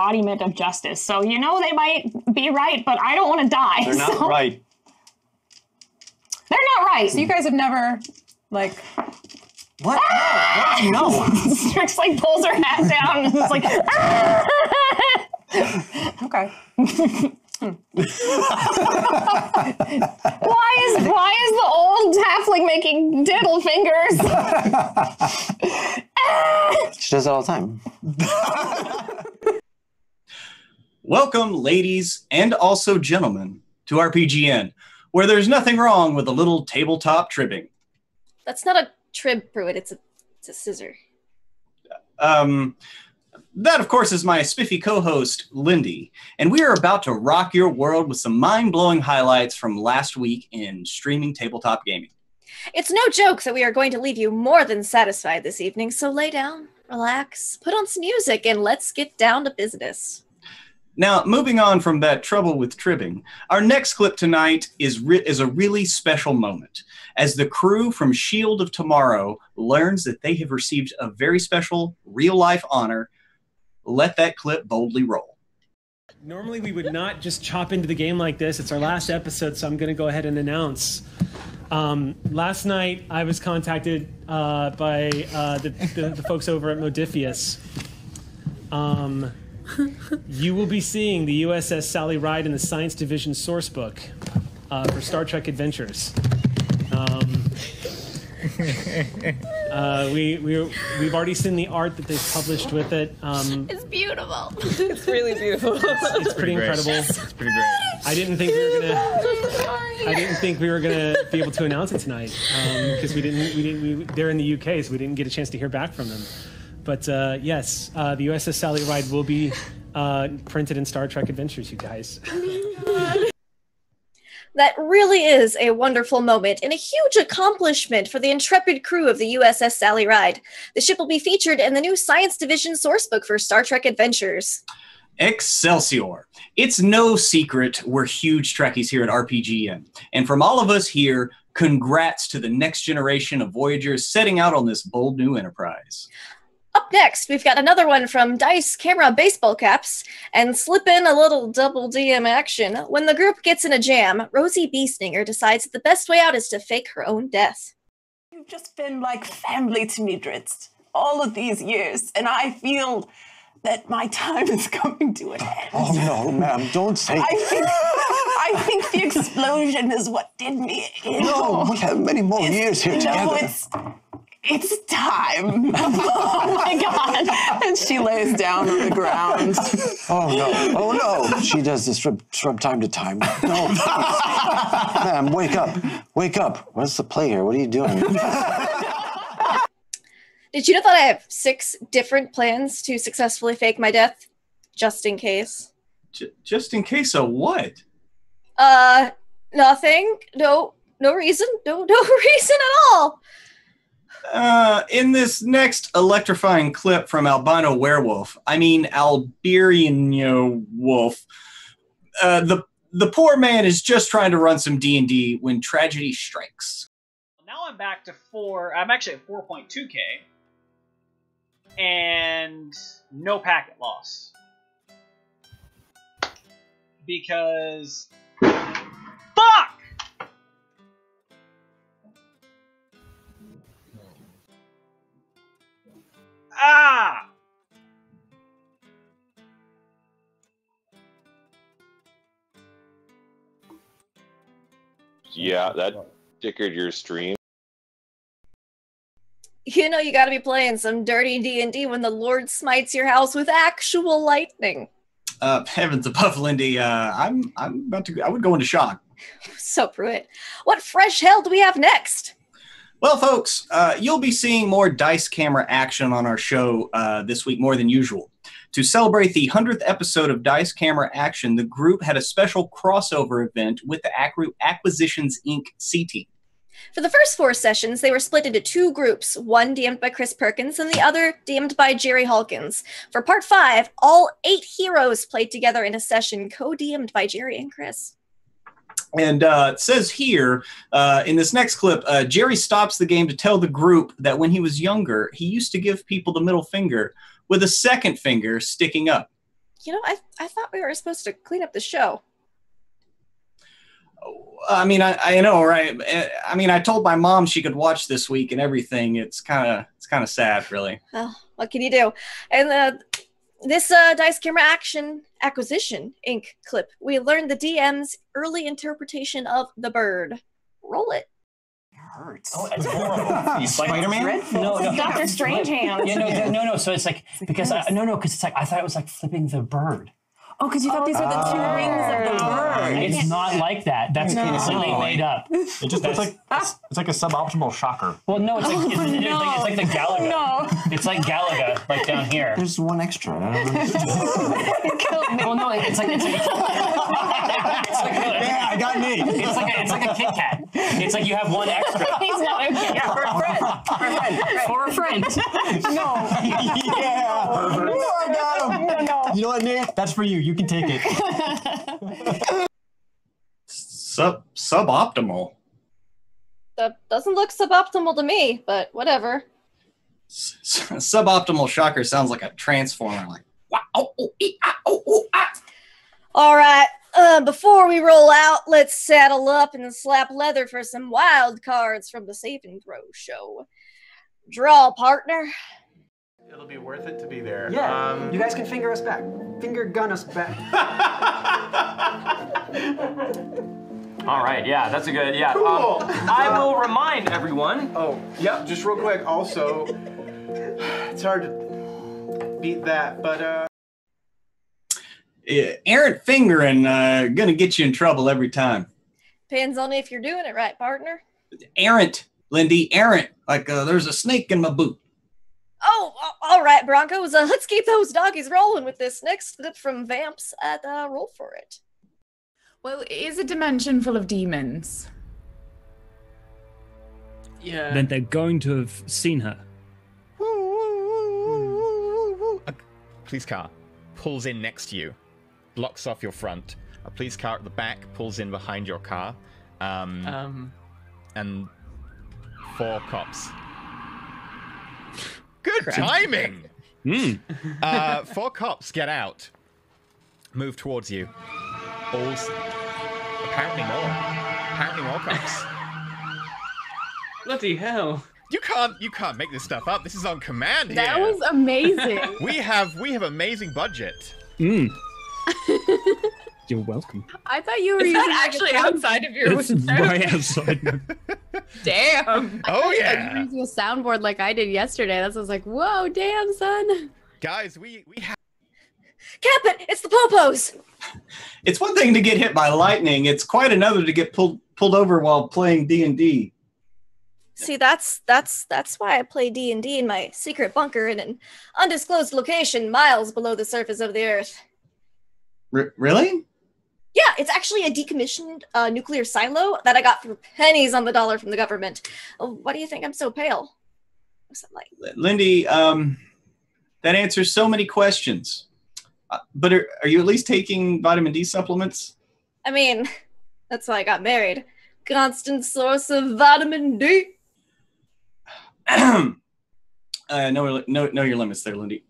embodiment of justice. So, they might be right, but I don't want to die. They're not right. They're not right. So you guys have never, like... What? No. Strix, pulls her hat down and is like... Okay. Why is the old halfling making diddle fingers? She does it all the time. Welcome, ladies and also gentlemen, to RPGN, where there's nothing wrong with a little tabletop tribbing. That's not a trib, Pruitt. It's a scissor. That, of course, is my spiffy co-host, Lindy, and we are about to rock your world with some mind-blowing highlights from last week in streaming tabletop gaming. It's no joke that we are going to leave you more than satisfied this evening, so lay down, relax, put on some music, and let's get down to business. Now, moving on from that trouble with tribbing, our next clip tonight is a really special moment, as the crew from Shield of Tomorrow learns that they have received a very special real-life honor. Let that clip boldly roll. Normally we would not just chop into the game like this. It's our last episode, so I'm going to go ahead and announce. Last night I was contacted by the folks over at Modifius. You will be seeing the USS Sally Ride in the Science Division sourcebook for Star Trek Adventures. We've already seen the art that they've published with it. It's beautiful. It's really beautiful. It's pretty incredible. It's pretty great. I didn't think we were gonna be able to announce it tonight because they're in the UK, so we didn't get a chance to hear back from them. But yes, the USS Sally Ride will be printed in Star Trek Adventures, you guys. That really is a wonderful moment and a huge accomplishment for the intrepid crew of the USS Sally Ride. The ship will be featured in the new Science Division sourcebook for Star Trek Adventures. Excelsior! It's no secret we're huge Trekkies here at RPGN. And from all of us here, congrats to the next generation of Voyagers setting out on this bold new enterprise. Up next, we've got another one from Dice Camera Baseball Caps, and slip in a little double DM action. When the group gets in a jam, Rosie Beestinger decides that the best way out is to fake her own death. You've just been like family to me, Dritz, all of these years, and I feel that my time is coming to an end. Oh, no, ma'am, don't say I think the explosion is what did me in. No, we have many more years here together. It's time. Oh my God. And she lays down on the ground. Oh no. She does this from time to time. No. Ma'am, wake up. Wake up. What's the play here? What are you doing? Did you know that I have 6 different plans to successfully fake my death? Just in case. Just in case of what? Nothing. No reason. No reason at all. In this next electrifying clip from Albino Wolf, the poor man is just trying to run some D&D when tragedy strikes. Now I'm back to 4. I'm actually at 4.2k. And no packet loss. Because... Fuck! Ah! Yeah, that stickered your stream. You know you gotta be playing some dirty D&D when the Lord smites your house with actual lightning. Heavens above, Lindy, I'm about to. I would go into shock. So Pruitt, what fresh hell do we have next? Well, folks, you'll be seeing more dice camera action on our show this week more than usual. To celebrate the 100th episode of Dice Camera Action, the group had a special crossover event with the Acquisitions Inc. C-Team. For the first 4 sessions, they were split into 2 groups, one DM'd by Chris Perkins and the other DM'd by Jerry Hawkins. For part 5, all 8 heroes played together in a session co-DM'd by Jerry and Chris. And it says here, in this next clip, Jerry stops the game to tell the group that when he was younger, he used to give people the middle finger with a second finger sticking up. You know, I thought we were supposed to clean up the show. I mean, I know, right? I mean, I told my mom she could watch this week and everything. It's kind of sad, really. Well, what can you do? And this Dice Camera Action Acquisition Inc. clip, we learned the DM's early interpretation of the bird. Roll it. Hurts. Oh, it's horrible. Spider-Man? No, no. Doctor Strange hands. Yeah, no. So it's like because because it's like I thought it was like flipping the bird. Oh, because you thought these were the two rings of the bird. It's not like that. That's completely made up. It just looks like it's like a suboptimal shocker. Well, no, it's like it's like the Galaga. No. It's like Galaga, like down here. There's one extra. Well, no, it's like Yeah, I got me. It's like a Kit Kat. It's like you have one extra. He's not okay. Yeah, for a friend. For a friend. No. Yeah. Oh, I got him. No. You know what, Nate? That's for you. You can take it. Suboptimal. That doesn't look suboptimal to me, but whatever. Suboptimal shocker sounds like a transformer. Like, wow, oh, ah. All right. Before we roll out, let's saddle up and slap leather for some wild cards from the Save and Throw show. Draw, partner. It'll be worth it to be there. Yeah, you guys can finger us back. Finger gun us back. All right, yeah, that's a good, yeah. Cool. I will remind everyone. Oh, yeah, just real quick, also, it's hard to beat that, but, errant fingering gonna get you in trouble every time. Depends on if you're doing it right, partner. Errant, Lindy, errant. Like there's a snake in my boot. Oh, all right, Broncos. Let's keep those doggies rolling with this next clip from Vamps at Roll For It. Well, it is a dimension full of demons. Yeah. Then they're going to have seen her. A police car pulls in next to you, blocks off your front. A police car at the back pulls in behind your car. And 4 cops. Good timing! 4 cops get out, move towards you. Apparently more cops. Bloody hell! You can't make this stuff up. This is on command here. That was amazing. We have amazing budget. You're welcome. I thought you were Is using that actually outside of your It's right outside. Damn. Oh You're yeah. using a soundboard like I did yesterday. That's I was like, whoa, damn, son. Guys, we have. Captain, it's the Popos. It's one thing to get hit by lightning. It's quite another to get pulled over while playing D&D. See, that's why I play D&D in my secret bunker in an undisclosed location miles below the surface of the Earth. Really? Yeah, it's actually a decommissioned nuclear silo that I got for pennies on the dollar from the government. Why do you think I'm so pale? What's that like? Lindy, that answers so many questions. But are you at least taking vitamin D supplements? I mean, that's why I got married. Constant source of vitamin D. Know your limits there, Lindy.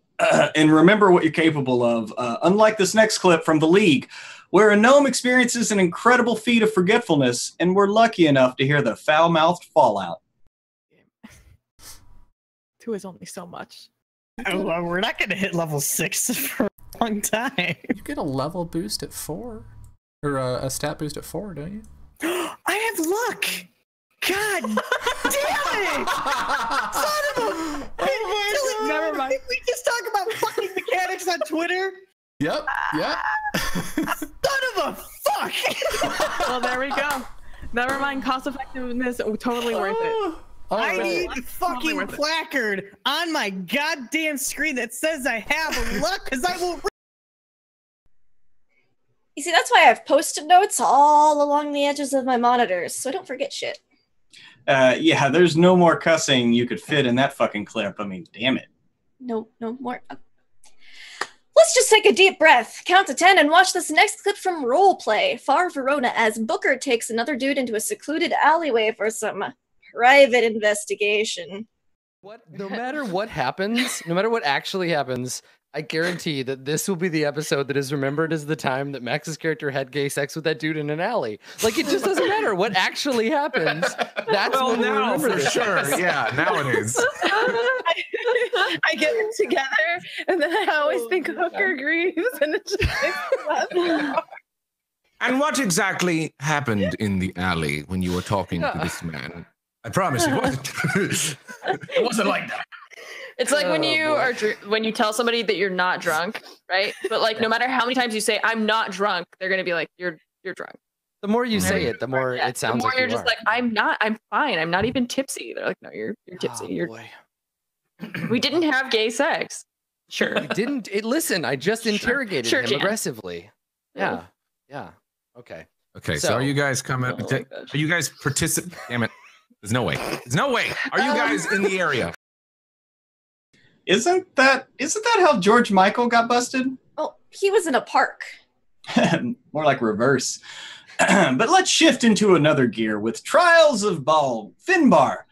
And remember what you're capable of. Unlike this next clip from The League, where a gnome experiences an incredible feat of forgetfulness, and we're lucky enough to hear the foul-mouthed fallout. 2 is only so much. Oh, well, we're not going to hit level 6 for a long time. You get a level boost at 4. Or a stat boost at 4, don't you? I have luck! God damn it! Son of a... Hey, never mind. Did we just talk about fucking mechanics on Twitter? Yep, yep. Son of a fuck! Well, there we go. Never mind, cost effectiveness, totally worth it. I need the fucking placard on my goddamn screen that says I have luck, because I won't. You see, that's why I have post-it notes all along the edges of my monitors, so I don't forget shit. Yeah, there's no more cussing you could fit in that fucking clip. I mean, damn it. No more. Let's just take a deep breath, count to 10, and watch this next clip from Roleplay, Far Verona, as Booker takes another dude into a secluded alleyway for some private investigation. No matter what happens, no matter what actually happens, I guarantee that this will be the episode that is remembered as the time that Max's character had gay sex with that dude in an alley. Like, it just doesn't matter what actually happens. That's well, what we'll now remember for this sure. as. Yeah, now it is. I get them together, and then I always think Hooker Greaves, and it just makes me laugh. And what exactly happened in the alley when you were talking to this man? I promise it wasn't. It wasn't like that. It's like when you are when you tell somebody that you're not drunk, right? But like no matter how many times you say I'm not drunk, they're gonna be like you're drunk. The more you say it, the more it sounds the more like you're you just are. like I'm fine. I'm not even tipsy. They're like no, you're tipsy. We didn't have gay sex. Sure. We didn't. Listen, I just interrogated him Jan. aggressively. Yeah. Okay. Okay, so are you guys coming? Are you guys participating? Damn it! There's no way. There's no way. Are you guys in the area? Isn't that how George Michael got busted? Oh, he was in a park. More like reverse. But let's shift into another gear with Trials of Ball. Finbar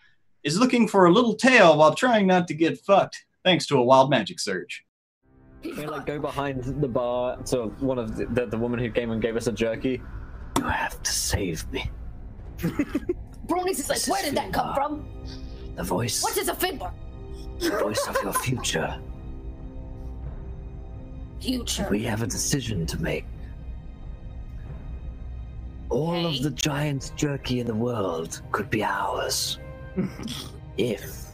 is looking for a little tail while trying not to get fucked, thanks to a wild magic surge. Can we like go behind the bar to one of the woman who came and gave us a jerky? You have to save me. Bronies is like, where did that come from? The voice. What is a Finbar? The voice of your future. Future. We have a decision to make. All of the giant jerky in the world could be ours. If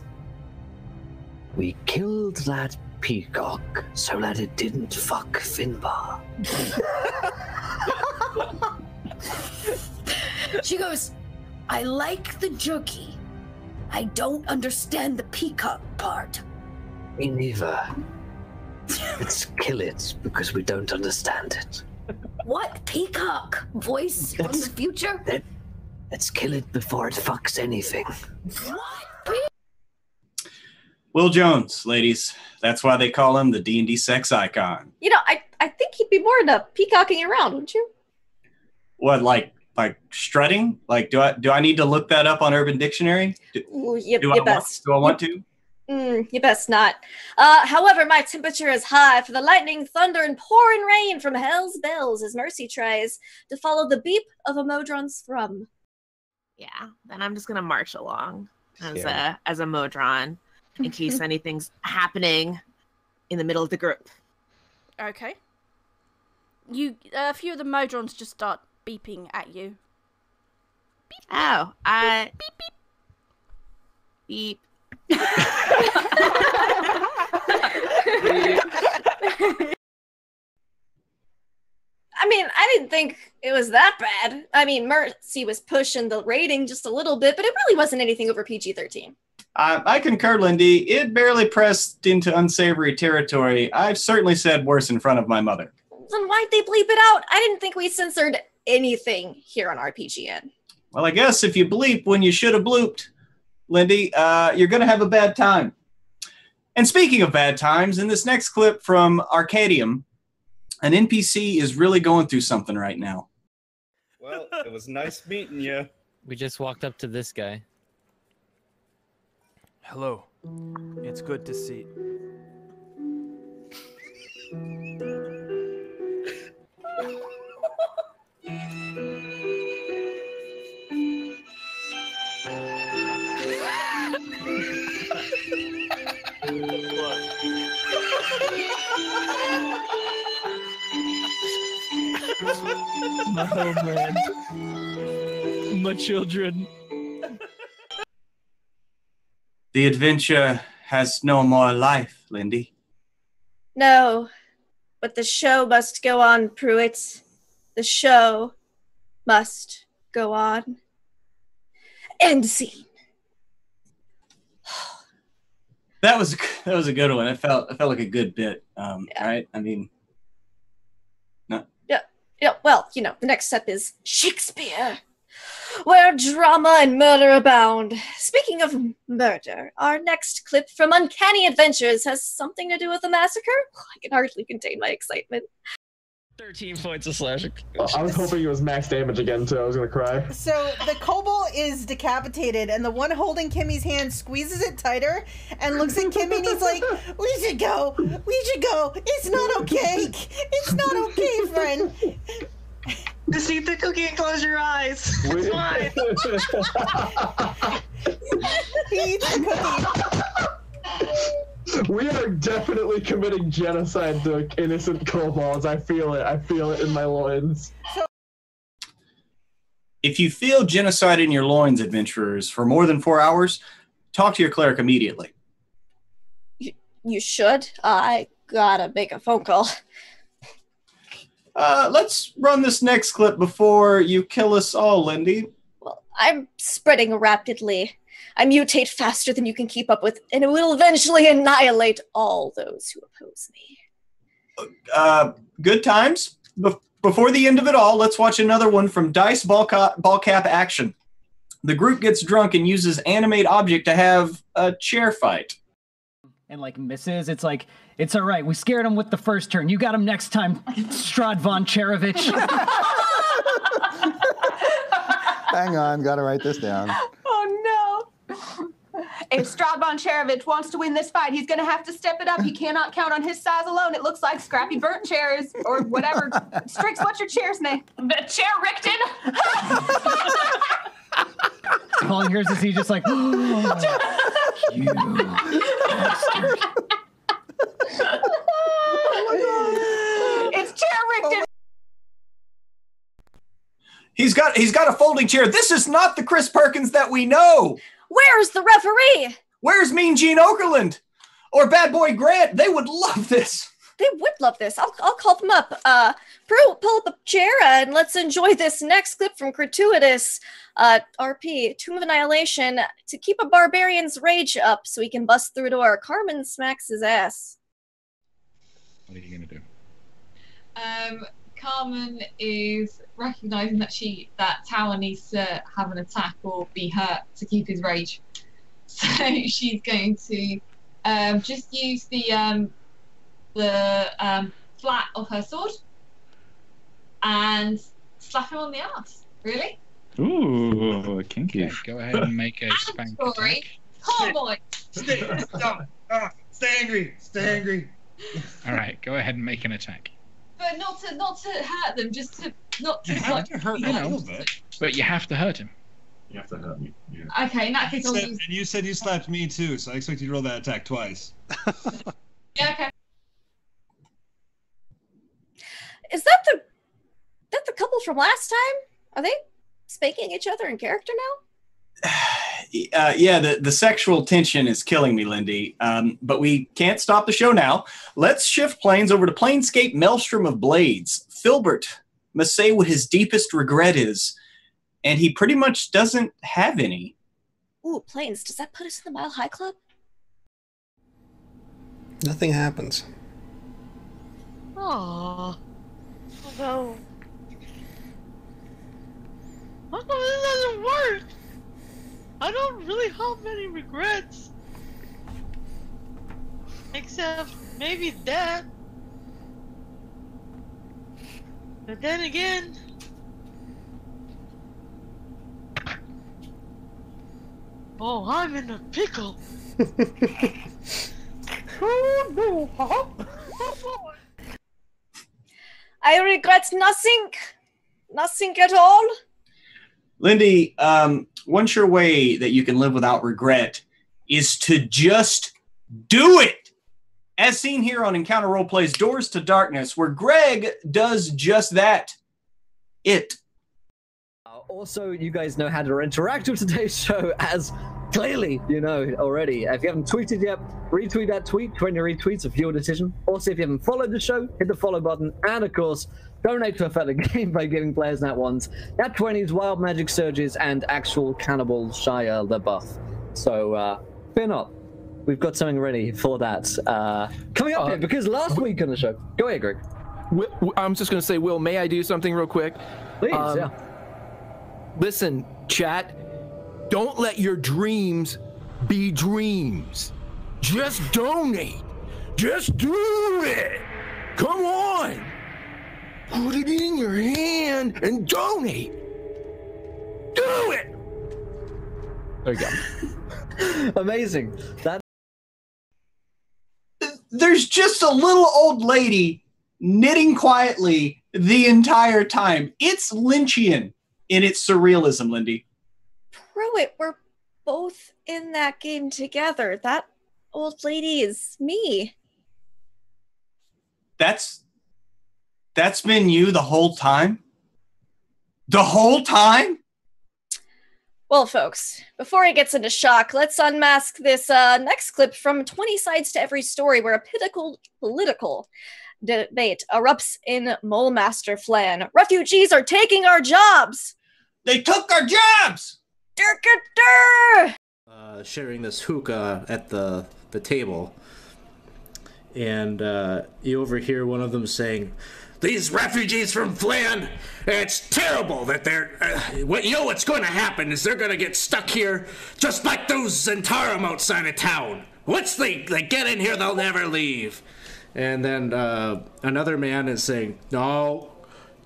we killed that peacock so that it didn't fuck Finbar. She goes, I like the jerky. I don't understand the peacock part. Me neither. Let's kill it because we don't understand it. What peacock? Voice from the future? Let's kill it before it fucks anything. Will Jones, ladies. That's why they call him the D&D sex icon. You know, I think he'd be more into peacocking around, wouldn't you? What, like strutting? Like, do I need to look that up on Urban Dictionary? Ooh, you Do best. I want to? You best not. However, my temperature is high for the lightning, thunder, and pouring rain from hell's bells as Mercy tries to follow the beep of a Modron's thrum. Yeah, then I'm just gonna march along as Yeah. a Modron in case anything's happening in the middle of the group. Okay. A few of the Modrons just start beeping at you. Beep, Oh, beep, beep. beep. I mean, I didn't think it was that bad. I mean, Mercy was pushing the rating just a little bit, but it really wasn't anything over PG-13. I concur, Lindy. It barely pressed into unsavory territory. I've certainly said worse in front of my mother. Then why'd they bleep it out? I didn't think we censored anything here on RPGN. Well, I guess if you bleep when you should have blooped, Lindy, you're going to have a bad time. And speaking of bad times, in this next clip from Arcadium, an NPC is really going through something right now. Well, it was nice meeting you. We just walked up to this guy. Hello. It's good to see. My homeland. My children. The adventure has no more life, Lindy. No, but the show must go on, Pruitt. The show must go on. End scene. That was a good one. It felt like a good bit, right? I mean, no. Yeah, well, you know, the next step is Shakespeare, where drama and murder abound. Speaking of murder, our next clip from Uncanny Adventures has something to do with a massacre. I can hardly contain my excitement. 13 points of slashing. I was hoping it was max damage again too. I was gonna cry. So the kobold is decapitated, and the one holding Kimmy's hand squeezes it tighter and looks at Kimmy, and he's like, "We should go. We should go. It's not okay. It's not okay, friend." Just eat the cookie and close your eyes. It's fine. He eats the cookie. We are definitely committing genocide to innocent kobolds. I feel it. I feel it in my loins. If you feel genocide in your loins, adventurers, for more than 4 hours, talk to your cleric immediately. You should. I gotta make a phone call. Let's run this next clip before you kill us all, Lindy. Well, I'm spreading rapidly. I mutate faster than you can keep up with, and it will eventually annihilate all those who oppose me. Good times. Before the end of it all, let's watch another one from Dice Ball Cap Action. The group gets drunk and uses animate object to have a chair fight. And like misses, it's like, it's all right. We scared him with the first turn. You got him next time, Strad von Cherevich. Hang on, gotta write this down. Oh no! If Strad von Cherevich wants to win this fight, he's gonna have to step it up. He cannot count on his size alone. It looks like Scrappy burnt chairs or whatever. Strix, what's your chair's name? The chair Rickton. All he hears is he just like, you bastard. It's chair Rickton. He's got a folding chair. This is not the Chris Perkins that we know. Where's the referee? Where's Mean Gene Okerlund? Or Bad Boy Grant? They would love this. They would love this. I'll call them up. Prue, pull up a chair and let's enjoy this next clip from Gratuitous RP, Tomb of Annihilation, to keep a barbarian's rage up so he can bust through a door. Carmen smacks his ass. What are you gonna do? Carmen is recognizing that Tower needs to have an attack or be hurt to keep his rage. So she's going to just use the flat of her sword and slap him on the ass. Really? Ooh, kinky. Okay, go ahead and make a spank attack. Come on. Stay angry. Stay angry. All right, go ahead and make an attack. But not to hurt them, just to not to You have to hurt them a little bit, but you have to hurt him. You have to hurt me. Yeah. Okay, in that case, I'll use. And you said you slapped me too, so I expect you to roll that attack twice. Yeah, okay. Is that the couple from last time? Are they spanking each other in character now? Yeah, the sexual tension is killing me, Lindy. But we can't stop the show now. Let's shift planes over to Planescape Maelstrom of Blades. Filbert must say what his deepest regret is, and he pretty much doesn't have any. Ooh, Planes, does that put us in the Mile High Club? Nothing happens. Aww. No. How come this doesn't work? I don't really have many regrets. Except maybe that. But then again... Oh, I'm in a pickle. Oh no. I regret nothing. Nothing at all. Lindy, one sure way that you can live without regret is to just do it. As seen here on Encounter Roleplay's Doors to Darkness, where Greg does just that. It. Also, you guys know how to interact with today's show, as clearly you know already. If you haven't tweeted yet, retweet that tweet. 20 retweets of your decision. Also, if you haven't followed the show, hit the follow button. And of course, donate to a further game by giving players Nat 1s, Nat 20s, Wild Magic Surges, and actual Cannibal Shire LaBeouf. So, fear not. We've got something ready for that. Coming up here, because last week on the show... Go ahead, Greg. I'm just going to say, Will, may I do something real quick? Please, yeah. Listen, chat, don't let your dreams be dreams. Just donate. Just do it. Come on. put it in your hand and donate. Do it. There you go. Amazing. There's just a little old lady knitting quietly the entire time. It's Lynchian in its surrealism, Lindy. Pruitt, we're both in that game together. That old lady is me. That's been you the whole time? The whole time? Well, folks, before he gets into shock, let's unmask this next clip from 20 Sides to Every Story, where a political debate erupts in Mole Master Flan. Refugees are taking our jobs! They took our jobs! Sharing this hookah at the table, and you overhear one of them saying, "These refugees from Flan, it's terrible that they're... what's going to happen is they're going to get stuck here just like those Zentarum outside of town. Once they get in here, they'll never leave." And then another man is saying, "No,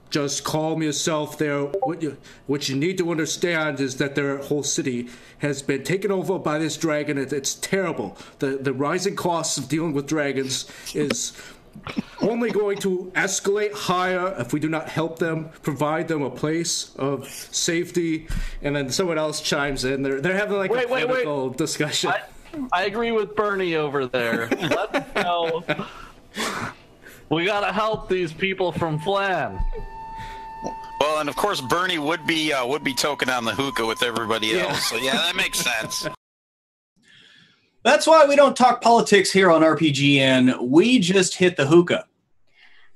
just calm yourself there. What you need to understand is that their whole city has been taken over by this dragon. It's terrible. The rising costs of dealing with dragons is only going to escalate higher if we do not help them, provide them a place of safety." And then someone else chimes in. They're having like a political discussion. I agree with Bernie over there. Let's go. We gotta help these people from Flan. Well, and of course Bernie would be token on the hookah with everybody else. So yeah, that makes sense. That's why we don't talk politics here on RPGN. We just hit the hookah.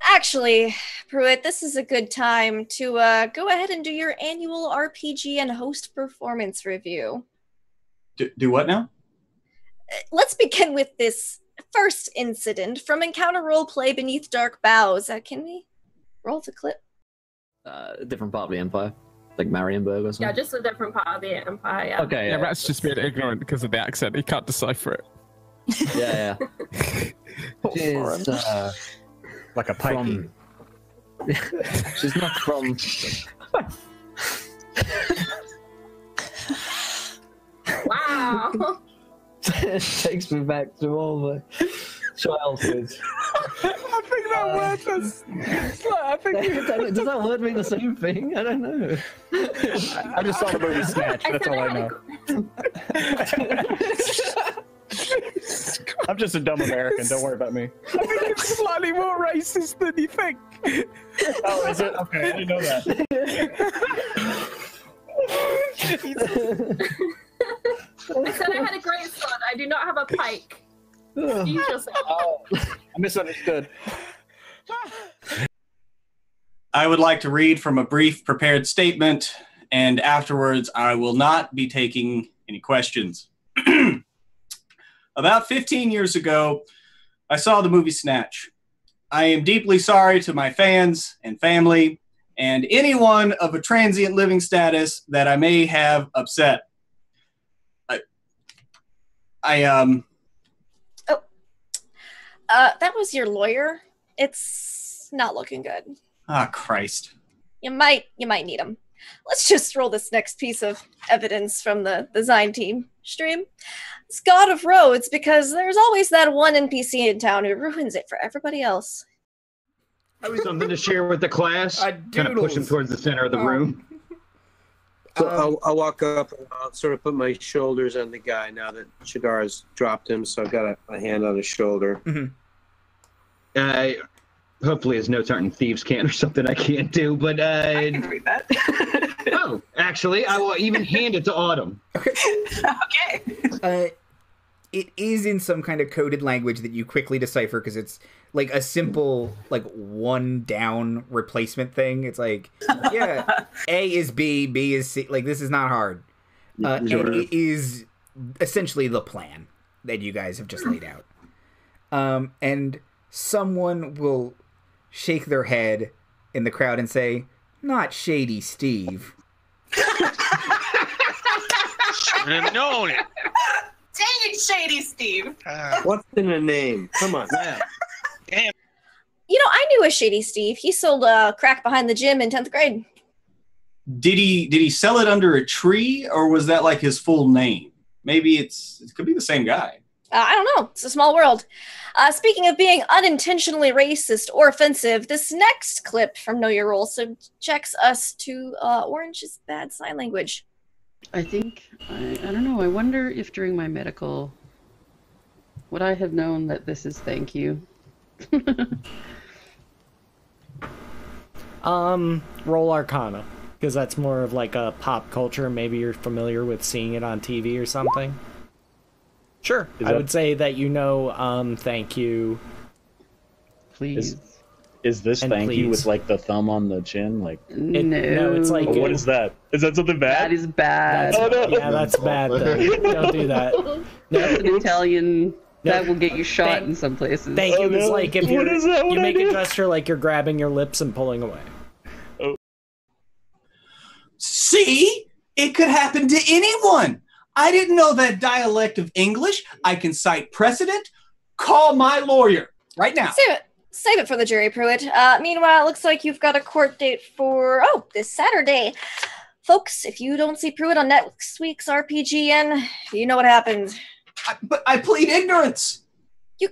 Actually, Pruitt, this is a good time to go ahead and do your annual RPGN host performance review. Do what now? Let's begin with this first incident from Encounter Roleplay Beneath Dark Boughs. Can we roll the clip? A different part of the Empire, like Marienburg or something. Yeah, just a different part of the Empire. Yeah. Okay. Yeah, Rat's just being ignorant because of the accent. He can't decipher it. Yeah. She's like a pikey. She's not from. Wow. It takes me back to all my childhood. I think that word does. I think does that word mean the same thing? I don't know. I just saw the movie Snatch. That's all I know. I'm just a dumb American. Don't worry about me. I think it's slightly more racist than you think. Oh, is it? Okay, I didn't know that. I said I had a great sword. I do not have a pike. Oh, I misunderstood. I would like to read from a brief prepared statement, and afterwards I will not be taking any questions. About 15 years ago, I saw the movie Snatch. I am deeply sorry to my fans and family and anyone of a transient living status that I may have upset. That was your lawyer. It's not looking good. Ah, Christ. You might need him. Let's just roll this next piece of evidence from the design team stream. It's God of Roads because there's always that one NPC in town who ruins it for everybody else. Something to share with the class. Kind of push him towards the center of the room. So I'll walk up and I'll sort of put my shoulders on the guy now that Shadar's dropped him, so I've got a hand on his shoulder. Mm-hmm. Hopefully his notes aren't in thieves' can or something I can't do, but I can read that. Oh, actually, I will even hand it to Autumn. Okay. It is in some kind of coded language that you quickly decipher because it's like a simple, like, one down replacement thing. It's like, yeah, A is B, B is C. Like, this is not hard. And it is essentially the plan that you guys have just laid out. And someone will shake their head in the crowd and say, "Not Shady Steve." Should have known it. Dang it, Shady Steve. What's in a name? Come on. Damn. I knew a Shady Steve. He sold crack behind the gym in 10th grade. Did he sell it under a tree, or was that like his full name? Maybe it could be the same guy. I don't know. It's a small world. Speaking of being unintentionally racist or offensive, this next clip from Know Your Role subjects us to Orange's bad sign language. I think, I don't know, I wonder if during my medical, would I have known that this is thank you? Roll Arcana, because that's more of like a pop culture. Maybe you're familiar with seeing it on TV or something. Sure. I would say that thank you. Please. Is this And thank you please. with like the thumb on the chin? Like no, it's like what is that? Is that something bad? That is bad. Yeah, that's bad. Don't do that. That's an Italian. That will get you shot in some places. Thank you. It's like if What is that? you What'd I make a do? gesture like you're grabbing your lips and pulling away. See? It could happen to anyone. I didn't know that dialect of English. I can cite precedent. Call my lawyer right now. Save it for the jury, Pruitt. Meanwhile, it looks like you've got a court date for, this Saturday. Folks, if you don't see Pruitt on next week's RPGN, you know what happens. But I plead ignorance. You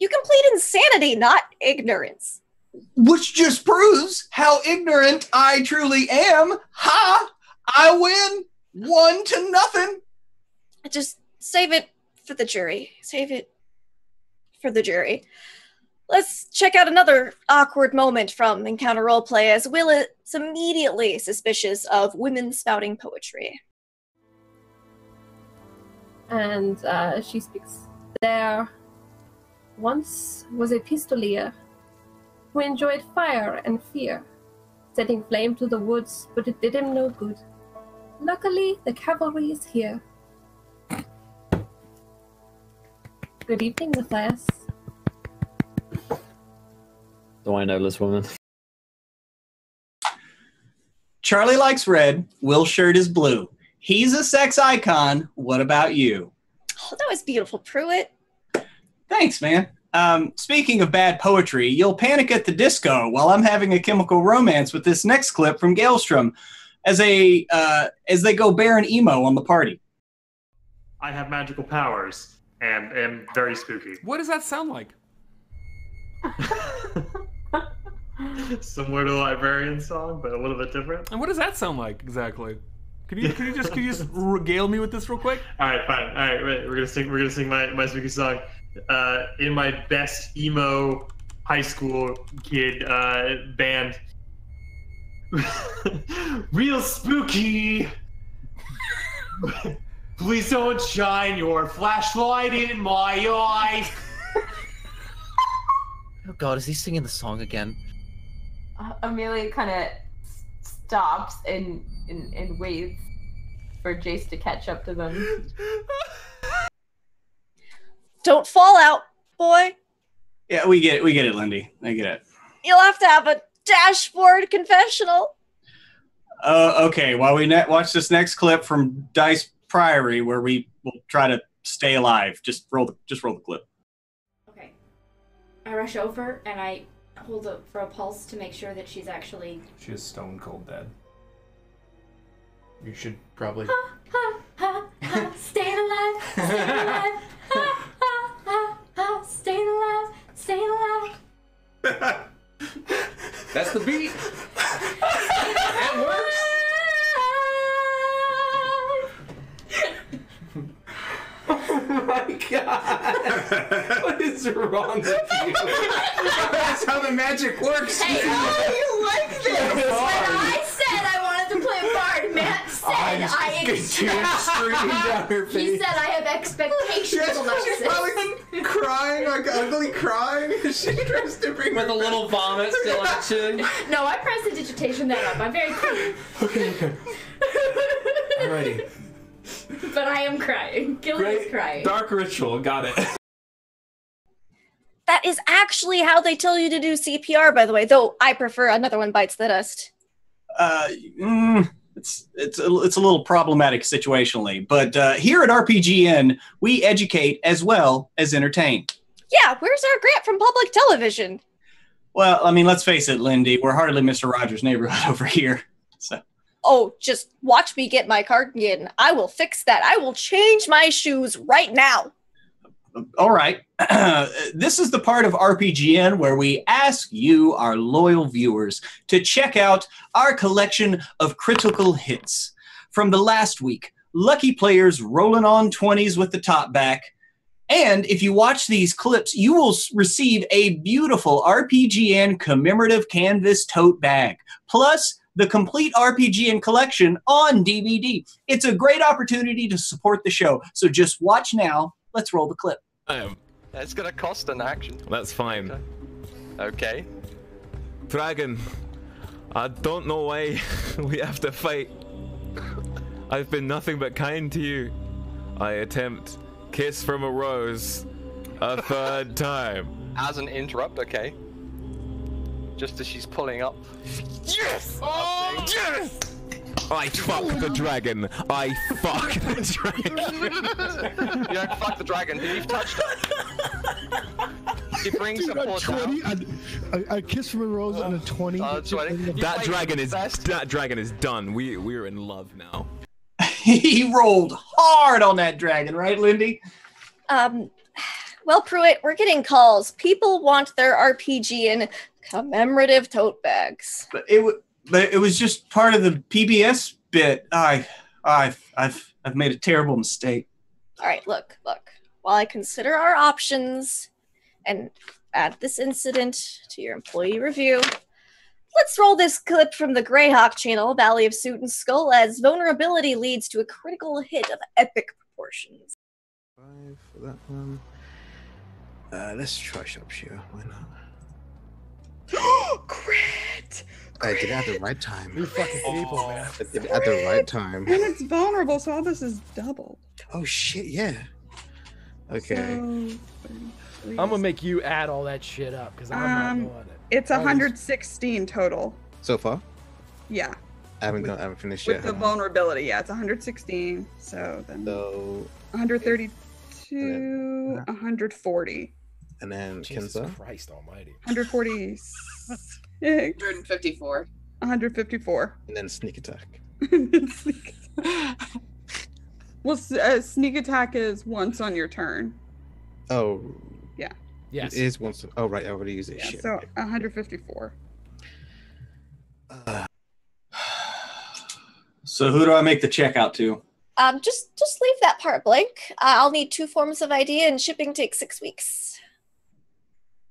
can plead insanity, not ignorance. Which just proves how ignorant I truly am. Ha! I win 1-0. Just save it for the jury. Save it for the jury. Let's check out another awkward moment from Encounter Roleplay as Will is immediately suspicious of women spouting poetry. And she speaks. There once was a pistolier who enjoyed fire and fear, setting flame to the woods, but it did him no good. Luckily, the cavalry is here. Good evening, Matthias. Do I know this woman? Charlie likes red. Will's shirt is blue. He's a sex icon. What about you? Oh, that was beautiful, Pruitt. Thanks, man. Speaking of bad poetry, you'll panic at the disco while I'm having a chemical romance with this next clip from Galestrom as they go bare emo on the party. I have magical powers and am very spooky. What does that sound like? Similar to the Librarian song, but a little bit different. And what does that sound like exactly? Could you just regale me with this real quick? All right, fine. All right, wait. We're gonna sing my spooky song. In my best emo high school kid band. Real spooky. Please don't shine your flashlight in my eye. Oh God, is he singing the song again? Amelia kind of stops and waits for Jace to catch up to them. Don't fall out, boy. Yeah, we get it, Lindy. I get it. You'll have to have a dashboard confessional. Okay, while we watch this next clip from Dice Priory, where we will try to stay alive. Just roll the clip. Okay. I rush over and I hold up for a pulse to make sure that she's actually. She is stone cold dead. You should probably. Staying alive, staying alive. Staying alive, staying alive. That's the beat. That works. Oh my God! What is wrong with you? That's how the magic works. Hey, you like this? When I said I wanted to play bard, Matt said I expect. He said I have expectations Yes, about she's this. probably crying, like ugly crying. She tries to bring with a little vomit still on her chin. No, I prestidigitation that up. I'm very clean. Okay. Alrighty. But I am crying. Gilly is crying. Dark ritual, got it. That is actually how they tell you to do CPR, by the way, though I prefer Another One Bites the Dust. It's a little problematic situationally, but here at RPGN, we educate as well as entertain. Yeah, where's our grant from public television? Well, I mean, let's face it, Lindy. We're hardly Mr. Rogers' neighborhood over here. So. Oh, just watch me get my cardigan. I will fix that. I will change my shoes right now. All right. This is the part of RPGN where we ask you, our loyal viewers, to check out our collection of critical hits. From the last week, lucky players rolling on 20s with the top back. And if you watch these clips, you will receive a beautiful RPGN commemorative canvas tote bag, plus the complete RPGN collection on DVD. It's a great opportunity to support the show. So just watch now. Let's roll the clip. It's gonna cost an action. That's fine. Okay. Dragon, I don't know why we have to fight. I've been nothing but kind to you. I attempt kiss from a rose a third time. As an interrupt, okay. Just as she's pulling up. Yes! Oh, yes! I fuck the dragon. I fuck the dragon. You don't fuck the dragon, you've touched her. She brings her paw down. A kiss from a rose and a 20. That dragon is done. We're in love now. He rolled hard on that dragon, right, Lindy? Well, Pruitt, we're getting calls. People want their RPG in commemorative tote bags. But it was just part of the PBS bit. I've made a terrible mistake. All right, look. While I consider our options and add this incident to your employee review, let's roll this clip from the Greyhawk channel, Valley of Suit and Skull, as vulnerability leads to a critical hit of epic proportions. 5 for that one. Let's try Sharpshooter. Why not? Crit! I did it at the right time. You fucking people, man. I did it at the right time. And it's vulnerable, so all this is double. Oh shit, yeah. Okay. So, I'm gonna make you add all that shit up because I'm not doing it. It's 116 total. So far? Yeah. I haven't finished With yet. the vulnerability, yeah, it's 116. So then 132, 140. And then Jesus Kenza. Christ Almighty. 146. 154. 154. And then sneak attack. Well, sneak attack is once on your turn. Oh. Yeah. Yes. It is once. Oh right, I already used it. Yeah, Shit. so 154. So who do I make the check out to? Just leave that part blank. I'll need 2 forms of ID, and shipping takes 6 weeks.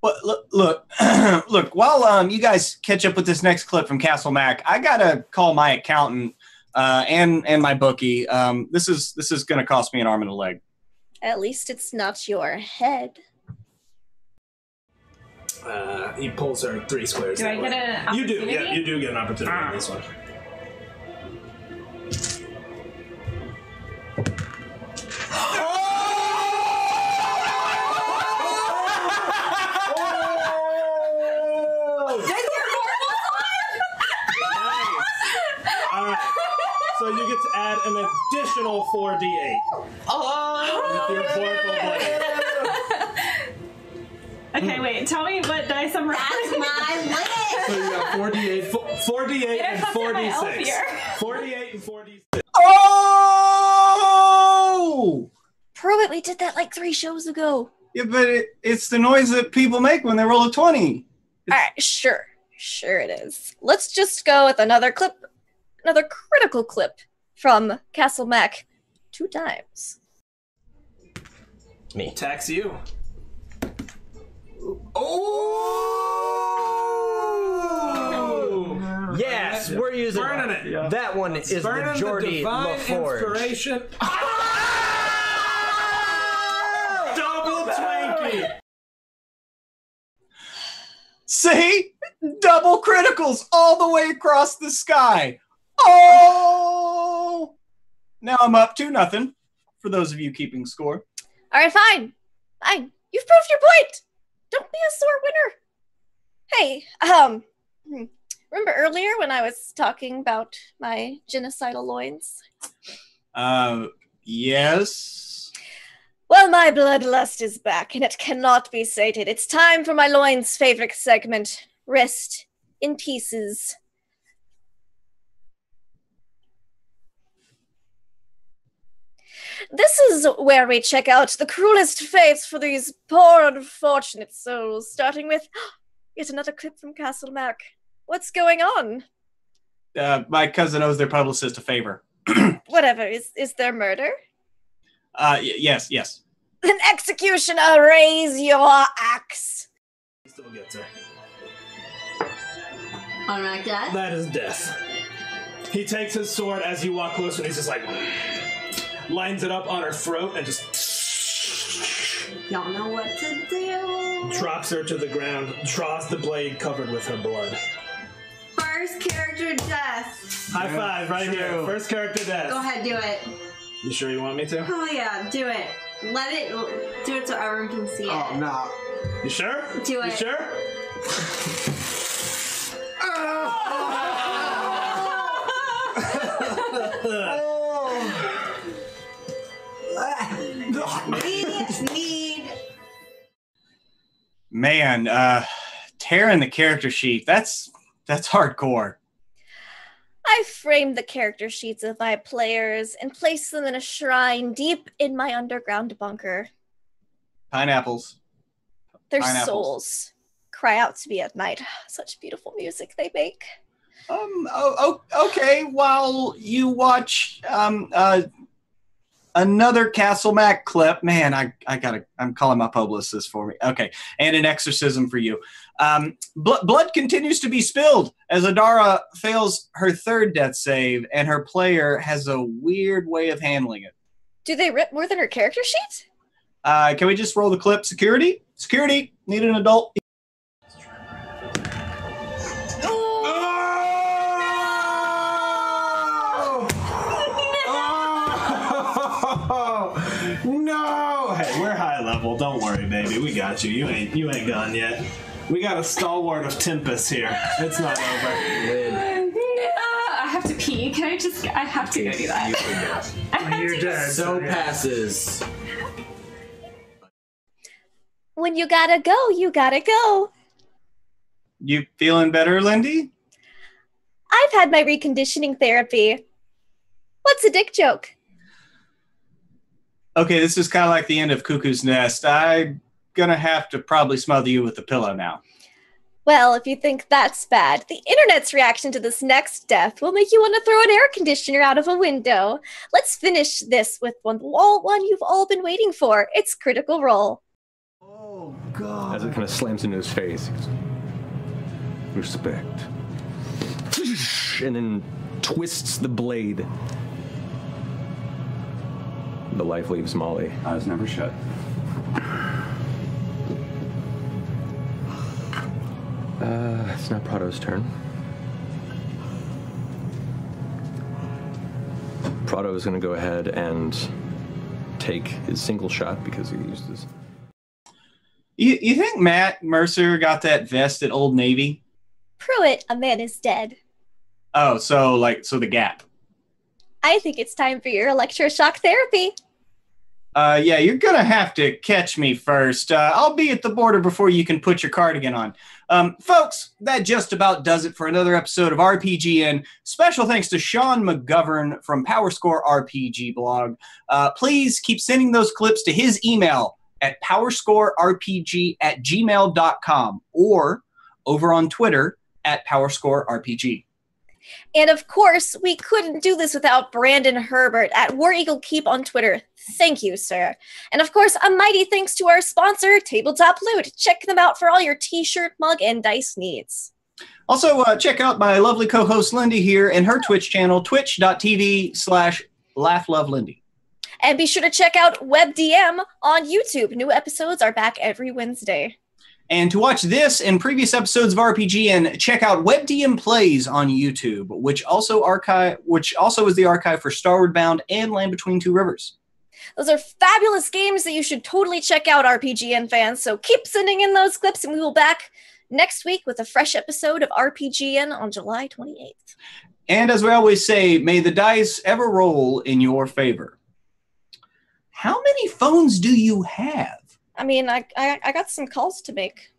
Well, look. While you guys catch up with this next clip from Castle Mac, I gotta call my accountant and my bookie. This is gonna cost me an arm and a leg. At least it's not your head. He pulls her 3 squares. Do I get an You do, yeah, opportunity? you do get an opportunity on this one. Alright, so you get to add an additional 4d8. Oh! With your Vorpal blade. Okay, wait. Tell me what dice I'm rolling. That's my list. So you got 4d8 and 4d6. 48 and 46. Oh! Pruitt, we did that like 3 shows ago. Yeah, but it's the noise that people make when they roll a 20. All right, sure it is. Let's just go with another critical clip from Castle Mac 2 times. Me. Tax you. Oh! Yes, we're using burning it. Yeah. That one is burning the Geordie the divine LaForge. inspiration. Double Twinkie. See? Double criticals all the way across the sky. Oh! Now I'm up 2-0 for those of you keeping score. All right, fine. You've proved your point. Don't be a sore winner. Hey, remember earlier when I was talking about my genocidal loins? Yes. Well, my bloodlust is back, and it cannot be sated. It's time for my loins' favorite segment, rest in pieces. This is where we check out the cruelest fates for these poor unfortunate souls, starting with yet another clip from Castle Mac. What's going on? My cousin owes their publicist a favor. Whatever, is there murder? Yes. Then executioner, raise your axe. Still gets her. Automatic death? That is death. He takes his sword as you walk closer and he's just like, lines it up on her throat and just Don't know what to do. drops her to the ground, draws the blade covered with her blood. First character death. High five right here. First character death. Go ahead, do it. You sure you want me to? Oh yeah, do it. Do it so everyone can see it. Oh, no. You sure? Do it. You sure? Man, tearing the character sheet, that's hardcore. I framed the character sheets of my players and placed them in a shrine deep in my underground bunker. Pineapples. Their Pineapples. souls cry out to me at night. Such beautiful music they make. Okay, while you watch another Castle Mac clip, man, I'm calling my publicist for me. Okay, and an exorcism for you. Blood continues to be spilled as Adara fails her third death save, and her player has a weird way of handling it. Do they rip more than her character sheet? Can we just roll the clip? Security, need an adult. No! Hey, we're high level. Don't worry, baby. We got you. You ain't gone yet. We got a stalwart of Tempest here. It's not over. I have to pee. I have to go do that. You're dead. So passes. When you gotta go, you gotta go. You feeling better, Lindy? I've had my reconditioning therapy. What's a dick joke? Okay, this is kind of like the end of Cuckoo's Nest. I'm gonna have to probably smother you with a pillow now. Well, if you think that's bad, the internet's reaction to this next death will make you want to throw an air conditioner out of a window. Let's finish this with one you've all been waiting for. It's Critical Role. Oh, God. As it kind of slams into his face. He goes, respect. And then twists the blade. The life leaves Molly. Eyes never shut. It's now Prado's turn. Prado is going to go ahead and take his single shot because he used his... You think Matt Mercer got that vest at Old Navy? Pruitt, a man is dead. Oh, so the Gap. I think it's time for your electroshock therapy. Yeah, you're gonna have to catch me first. I'll be at the border before you can put your cardigan on. Folks, that just about does it for another episode of RPGN. Special thanks to Sean McGovern from PowerScore RPG blog. Please keep sending those clips to his email at powerscorerpg@gmail.com or over on Twitter at PowerscoreRPG. And of course, we couldn't do this without Brandon Herbert at War Eagle Keep on Twitter. Thank you, sir. And of course, a mighty thanks to our sponsor, Tabletop Loot. Check them out for all your t-shirt, mug, and dice needs. Also, check out my lovely co-host Lindy here and her Twitch channel, twitch.tv/LaughLoveLindy. And be sure to check out WebDM on YouTube. New episodes are back every Wednesday. And to watch this and previous episodes of RPGN, check out WebDM Plays on YouTube, which also is the archive for Starward Bound and Land Between Two Rivers. Those are fabulous games that you should totally check out, RPGN fans. So keep sending in those clips, and we will be back next week with a fresh episode of RPGN on July 28th. And as we always say, may the dice ever roll in your favor. How many phones do you have? I mean, I got some calls to make.